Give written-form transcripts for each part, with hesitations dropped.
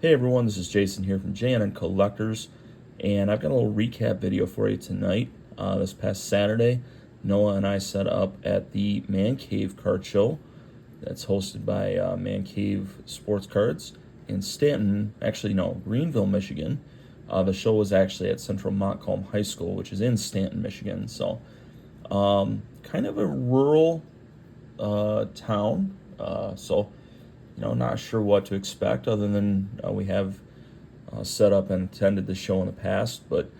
Hey everyone, this is Jason here from JNN Collectors, and I've got a little recap video for you tonight. This past Saturday, Noah and I set up at the Man Cave Card Show that's hosted by Man Cave Sports Cards in Stanton, actually no, Greenville, Michigan. The show was actually at Central Montcalm High School, which is in Stanton, Michigan. So, kind of a rural town. Not sure what to expect other than we have set up and attended the show in the past, but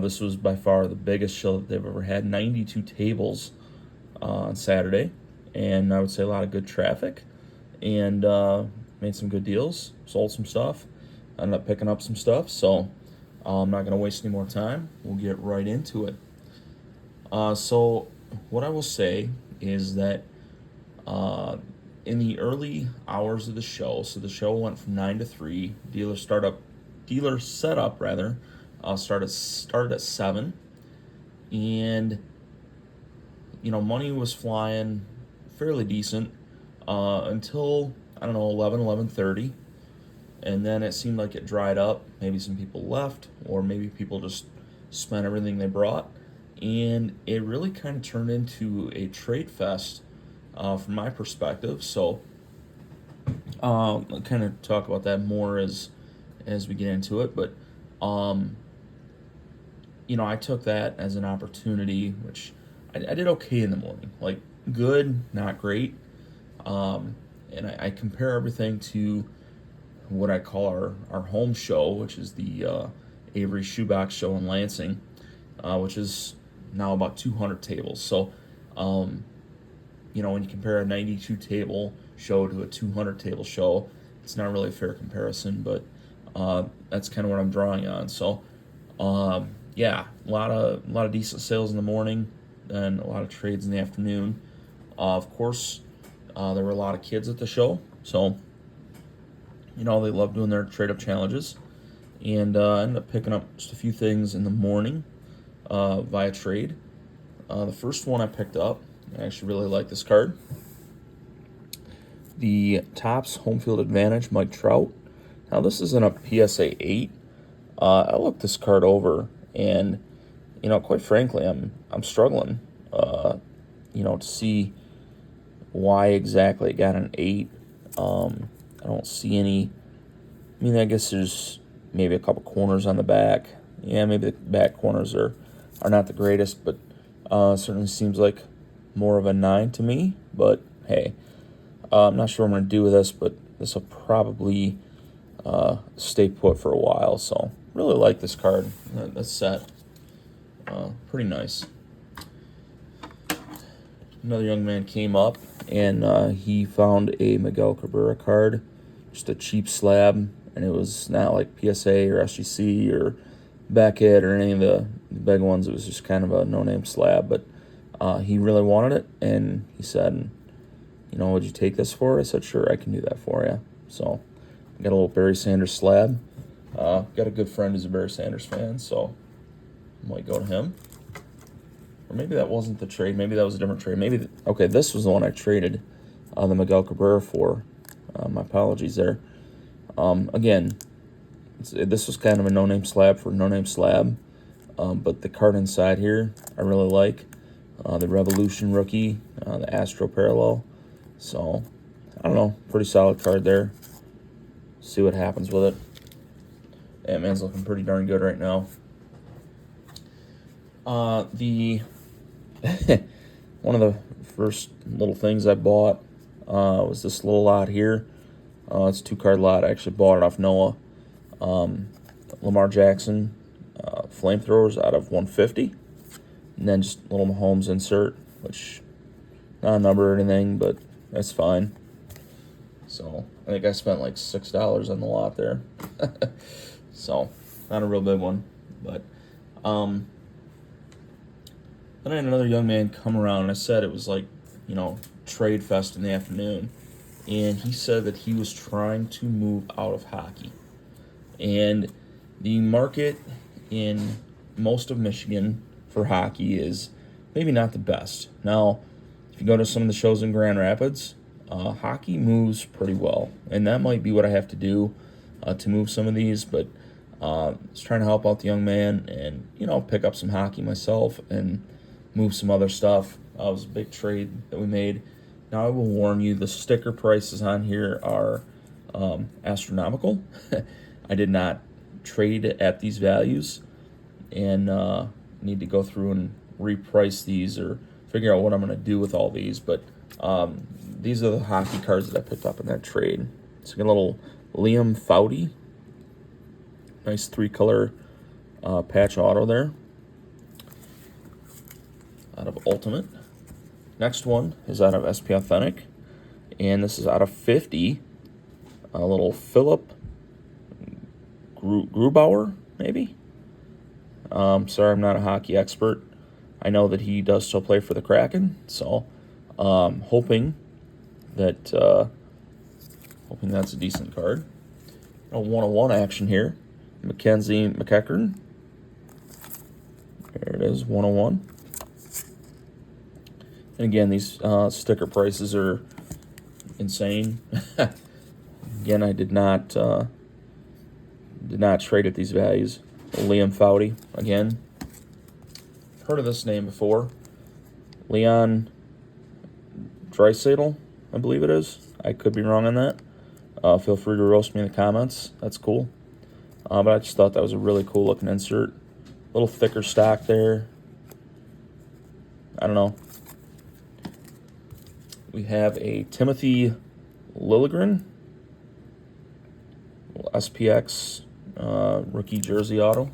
this was by far the biggest show that they've ever had. 92 tables on Saturday, and I would say a lot of good traffic, and made some good deals, sold some stuff, ended up picking up some stuff, so I'm not going to waste any more time. We'll get right into it. So what I will say is that in the early hours of the show, so the show went from 9 to 3. Dealer setup started at 7, and money was flying fairly decent until I don't know 11:30, and then it seemed like it dried up. Maybe some people left, or maybe people just spent everything they brought, and it really kind of turned into a trade fest. From my perspective, so I'll kind of talk about that more as we get into it. But I took that as an opportunity, which I did okay in the morning, like good, not great. And I compare everything to what I call our home show, which is the Avery Shoebox Show in Lansing, which is now about 200 tables. So when you compare a 92 table show to a 200 table show, it's not really a fair comparison, but that's kind of what I'm drawing on. So, a lot of decent sales in the morning, and a lot of trades in the afternoon. Of course, there were a lot of kids at the show, so they love doing their trade up challenges, and I ended up picking up just a few things in the morning via trade. The first one I picked up, I actually really like this card. The Topps Home Field Advantage Mike Trout. Now this is in a PSA 8. I looked this card over, and quite frankly, I'm struggling to see why exactly it got an 8. I don't see any. I mean, I guess there's maybe a couple corners on the back. Yeah, maybe the back corners are not the greatest, but certainly seems like more of a 9 to me. But hey, I'm not sure what I'm going to do with this, but this will probably stay put for a while. So really like this card. That's set. Pretty nice. Another young man came up, and he found a Miguel Cabrera card, just a cheap slab, and it was not like PSA or SGC or Beckett or any of the big ones. It was just kind of a no-name slab, but he really wanted it, and he said, would you take this for? I said, sure, I can do that for you. So I got a little Barry Sanders slab. Got a good friend who's a Barry Sanders fan, so I might go to him. Or maybe that wasn't the trade. Maybe that was a different trade. Okay, this was the one I traded the Miguel Cabrera for. My apologies there. Again, this was kind of a no-name slab for a no-name slab, but the card inside here I really like. The Revolution rookie, the Astro parallel. So, I don't know, pretty solid card there. See what happens with it. Ant-Man's looking pretty darn good right now. One of the first little things I bought was this little lot here. It's a 2-card lot. I actually bought it off Noah. Lamar Jackson flamethrowers out of 150. And then just a little Mahomes insert, which not a number or anything, but that's fine. So I think I spent like $6 on the lot there. So not a real big one, but then I had another young man come around, and I said it was like trade fest in the afternoon, and he said that he was trying to move out of hockey, and the market in most of Michigan for hockey is maybe not the best. Now, if you go to some of the shows in Grand Rapids, hockey moves pretty well, and that might be what I have to do to move some of these, but I was trying to help out the young man and, pick up some hockey myself and move some other stuff. It was a big trade that we made. Now, I will warn you, the sticker prices on here are astronomical. I did not trade at these values, and need to go through and reprice these or figure out what I'm going to do with all these. But these are the hockey cards that I picked up in that trade. So, a little Liam Foudy. Nice 3-color patch auto there out of Ultimate. Next one is out of SP Authentic, and this is out of 50. A little Philip Grubauer, maybe? Sorry, I'm not a hockey expert. I know that he does still play for the Kraken, so hoping that's a decent card. A 101 action here. Mackenzie McEachern. There it is, 101. And again, these sticker prices are insane. Again, I did not trade at these values. Liam Foudy, again. Heard of this name before. Leon Draisaitl, I believe it is. I could be wrong on that. Feel free to roast me in the comments. That's cool. But I just thought that was a really cool looking insert. A little thicker stock there. I don't know. We have a Timothy Liljegren, SPX rookie jersey auto.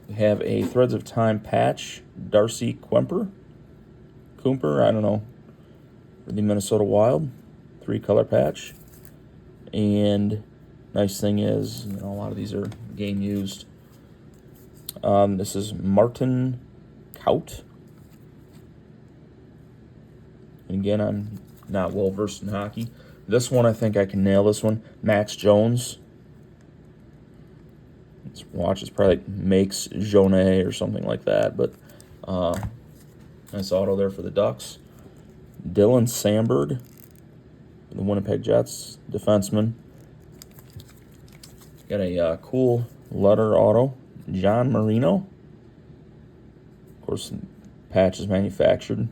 We have a Threads of Time patch, Darcy Kemper, I don't know, for the Minnesota Wild, 3-color patch. And nice thing is, a lot of these are game used. This is Martin Kaut. And again, I'm not well versed in hockey. This one, I think I can nail this one. Max Jones. This watch is probably like Makes Jonet or something like that. But nice auto there for the Ducks. Dylan Samberg, the Winnipeg Jets, defenseman. Got a cool letter auto. John Marino. Of course, patch is manufactured.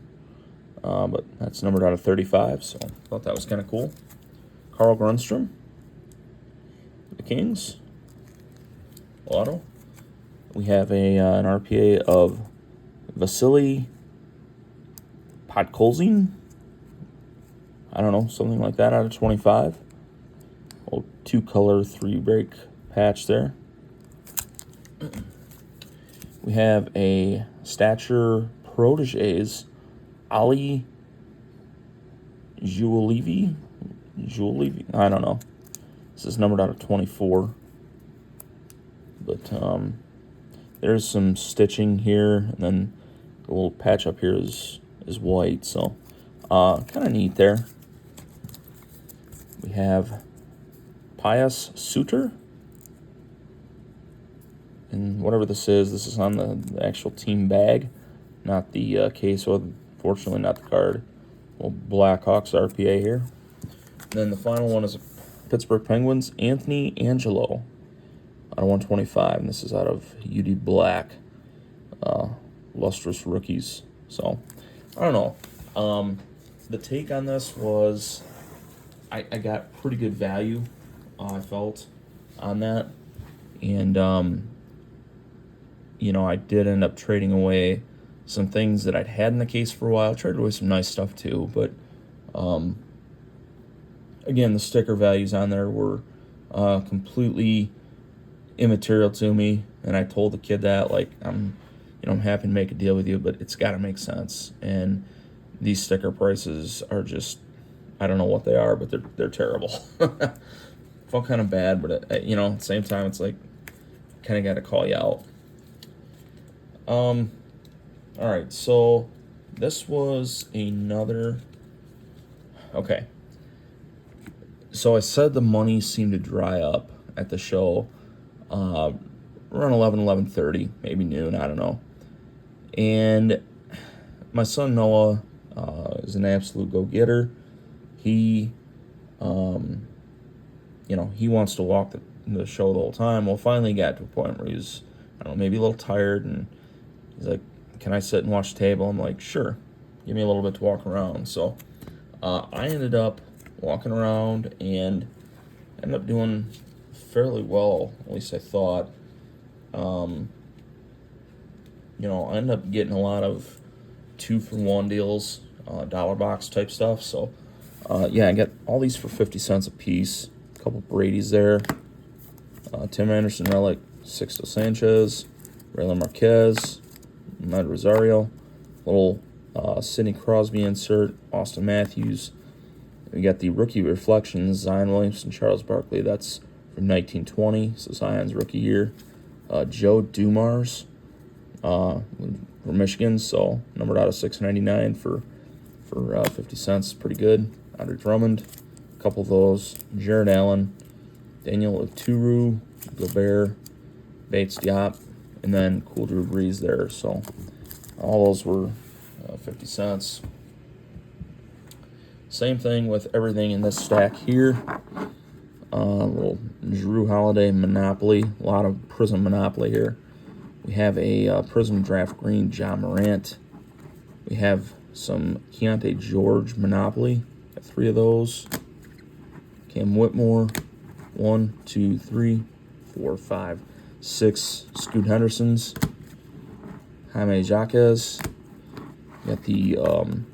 But that's numbered out of 35, so I thought that was kind of cool. Carl Grundstrom, the Kings, auto. We have an RPA of Vasily Podkolzin. I don't know, something like that out of 25. Old 2-color 3-break patch there. We have a Stature Proteges. Ali Julevi, I don't know. This is numbered out of 24. But there's some stitching here, and then the little patch up here is white, so kind of neat there. We have Pius Suter. And whatever this is on the actual team bag, not the case, or fortunately not the card. Little Blackhawks RPA here. And then the final one is Pittsburgh Penguins, Anthony Angelo, out of 125. And this is out of UD Black. Lustrous rookies. So, I don't know. The take on this was I got pretty good value, I felt, on that. And, I did end up trading away some things that I'd had in the case for a while. I traded away some nice stuff too, but again, the sticker values on there were completely immaterial to me, and I told the kid that, I'm happy to make a deal with you, but it's got to make sense. And these sticker prices are just, I don't know what they are, but they're terrible. Felt kind of bad, but at the same time, it's like kind of got to call you out. All right, so this was another. Okay. So I said the money seemed to dry up at the show around 11:30, maybe noon, I don't know. And my son Noah is an absolute go-getter. He, he wants to walk the show the whole time. Well, finally got to a point where he was, I don't know, maybe a little tired, and he's like, can I sit and watch the table? I'm like, sure, give me a little bit to walk around. So I ended up walking around and ended up doing fairly well, at least I thought. I ended up getting a lot of 2-for-1 deals, dollar box type stuff. So, I got all these for 50 cents a piece. A couple Brady's there. Tim Anderson relic, Sixto Sanchez, Raylan Marquez, Med Rosario, little Sidney Crosby insert, Austin Matthews. We got the rookie reflections, Zion Williamson, Charles Barkley. That's from 1920, so Zion's rookie year. Joe Dumars for Michigan, so numbered out of 699 for 50 cents, pretty good. Andre Drummond, a couple of those. Jared Allen, Daniel Oturu, Gobert, Bates Diop, and then Cool Drew Brees there. So all those were 50 cents. Same thing with everything in this stack here. Little Drew Holiday Monopoly, a lot of Prism Monopoly here. We have a Prism Draft Green John Morant. We have some Keontae George Monopoly. Got 3 of those. Cam Whitmore. 1, 2, 3, 4, 5, 6 Scoot Hendersons. Jaime Jaquez. Got the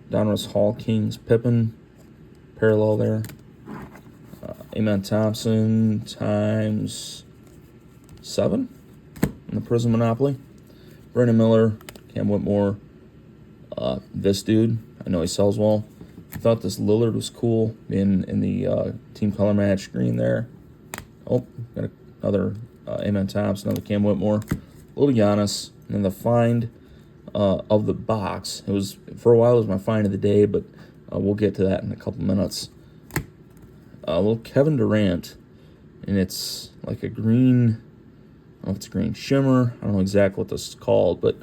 Donruss Hall Kings Pippen parallel there. Amen Thompson times 7 in the Prism Monopoly. Brandon Miller, Cam Whitmore. This dude, I know he sells well. I thought this Lillard was cool in the team color match green there. Oh, got another Amen Thompson, another Cam Whitmore. A little Giannis. And then the find of the box. It was, for a while, it was my find of the day, but we'll get to that in a couple minutes. A little Kevin Durant, and it's like a green, I don't know if it's a green shimmer. I don't know exactly what this is called, but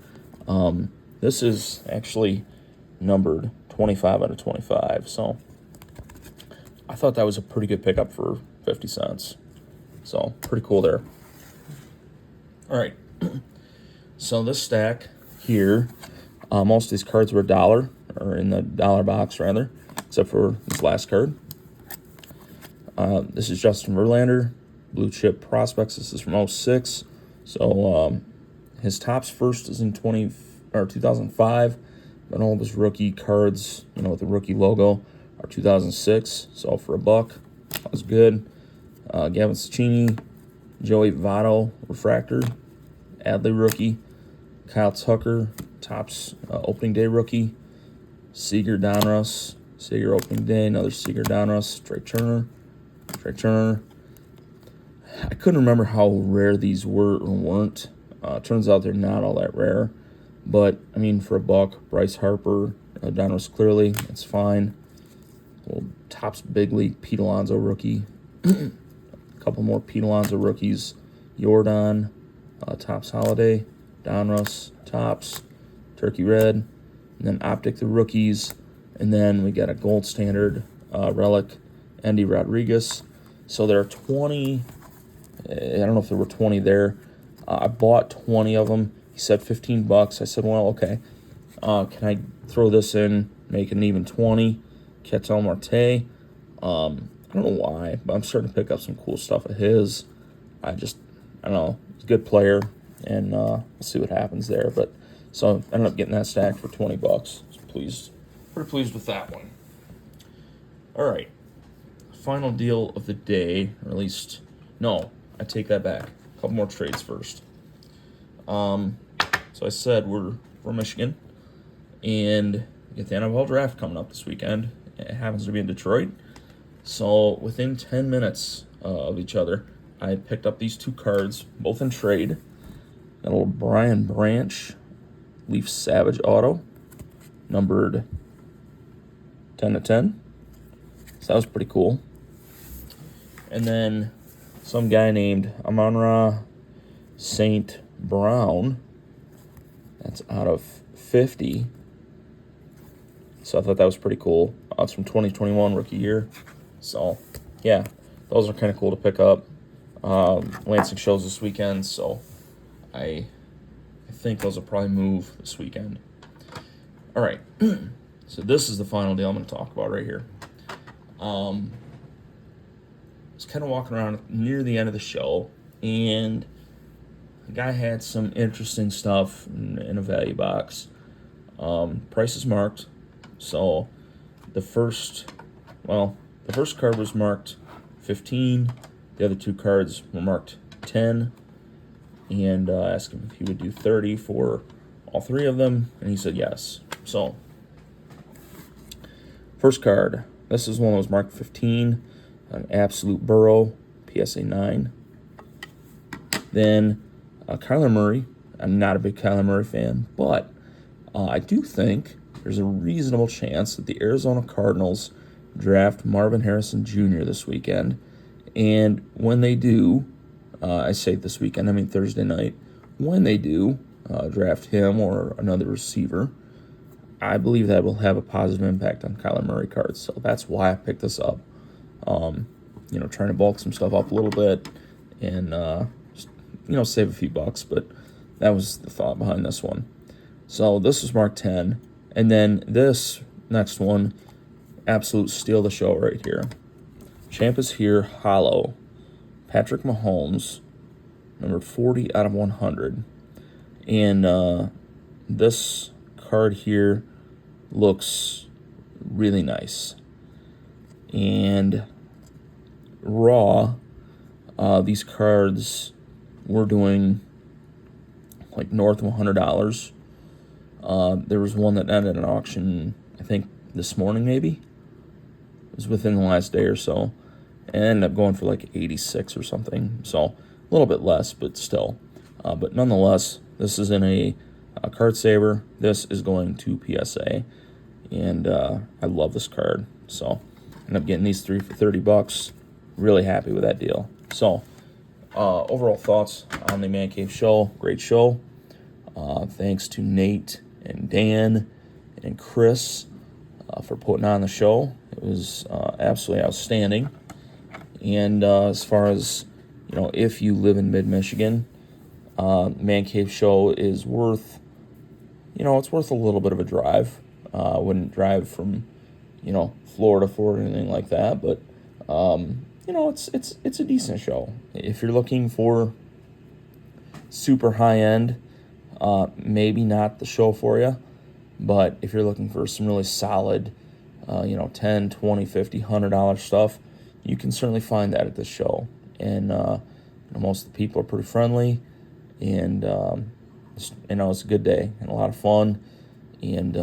this is actually numbered 25 out of 25. So I thought that was a pretty good pickup for 50 cents. So pretty cool there. All right. So this stack here, most of these cards were $1, or in the dollar box rather, except for this last card. This is Justin Verlander, Blue Chip Prospects. This is from 06. So his Topps first is in 2005, but all of his rookie cards, with the rookie logo, are 2006. So for $1, that was good. Gavin Cecchini, Joey Votto Refractor, Adley rookie, Kyle Tucker, Topps opening day rookie, Seager Donruss, Seager opening day, another Seager Donruss, Trey Turner. I couldn't remember how rare these were or weren't. Turns out they're not all that rare. But, for $1, Bryce Harper, Donruss clearly, it's fine. Little Topps Big League Pete Alonso rookie. A couple more Pete Alonso rookies. Jordan, Topps Holiday, Donruss, Topps, Turkey Red, and then Optic the rookies. And then we got a gold standard relic, Andy Rodriguez. So there are 20, I don't know if there were 20 there. I bought 20 of them. He said $15. I said, well, okay. Can I throw this in, make an even 20? Ketel Marte. I don't know why, but I'm starting to pick up some cool stuff of his. I don't know. He's a good player, and we'll see what happens there. But so I ended up getting that stack for $20. Pretty pleased with that one. All right. Final deal of the day, or at least, no, I take that back. A couple more trades first. So I said we're Michigan, and we get the NFL draft coming up this weekend. It happens to be in Detroit. So within 10 minutes of each other, I picked up these 2 cards, both in trade. Got a little Brian Branch, Leaf Savage auto, numbered 10/10. So that was pretty cool. And then some guy named Amon-Ra St. Brown. That's out of 50. So I thought that was pretty cool. It's from 2021 rookie year. So, yeah, those are kind of cool to pick up. Lansing shows this weekend, so I think those will probably move this weekend. All right, so this is the final deal I'm going to talk about right here. I was kind of walking around near the end of the show, and the guy had some interesting stuff in a value box. Price is marked, so the first card was marked 15. The other two cards were marked 10, and asked him if he would do 30 for all three of them, and he said yes. So, first card, this is one that was marked 15, an Absolute Burrow, PSA 9. Then Kyler Murray. I'm not a big Kyler Murray fan, but I do think there's a reasonable chance that the Arizona Cardinals draft Marvin Harrison Jr. this weekend. And when they do, I say this weekend, I mean Thursday night, when they do draft him or another receiver, I believe that will have a positive impact on Kyler Murray cards. So that's why I picked this up. Trying to bulk some stuff up a little bit and, save a few bucks. But that was the thought behind this one. So this was marked 10. And then this next one, absolute steal the show right here. Champ is here, hollow. Patrick Mahomes, number 40 out of 100. And this card here looks really nice. And raw, these cards were doing like north of $100. There was one that ended an auction, I think this morning maybe. It was within the last day or so. And ended up going for like 86 or something. So a little bit less, but still. But nonetheless, this is in a card saver. This is going to PSA. And I love this card. So I ended up getting these three for $30. Really happy with that deal. So overall thoughts on the Man Cave show. Great show. Thanks to Nate and Dan and Chris for putting on the show. It was absolutely outstanding. And as far as, if you live in mid-Michigan, Man Cave show is worth, it's worth a little bit of a drive. I wouldn't drive from, Florida for anything like that, but, it's a decent show. If you're looking for super high-end, maybe not the show for you, but if you're looking for some really solid, $10, $20, $50, $100 stuff, you can certainly find that at this show. And most of the people are pretty friendly, and it's a good day and a lot of fun. And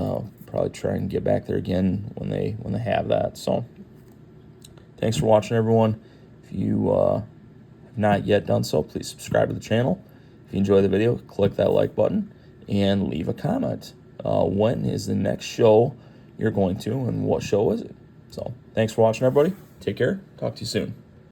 probably try and get back there again when they have that. So thanks for watching, everyone. If you have not yet done so, please subscribe to the channel. If you enjoy the video, click that like button and leave a comment. When is the next show you're going to, and what show is it? So thanks for watching, everybody. Take care. Talk to you soon.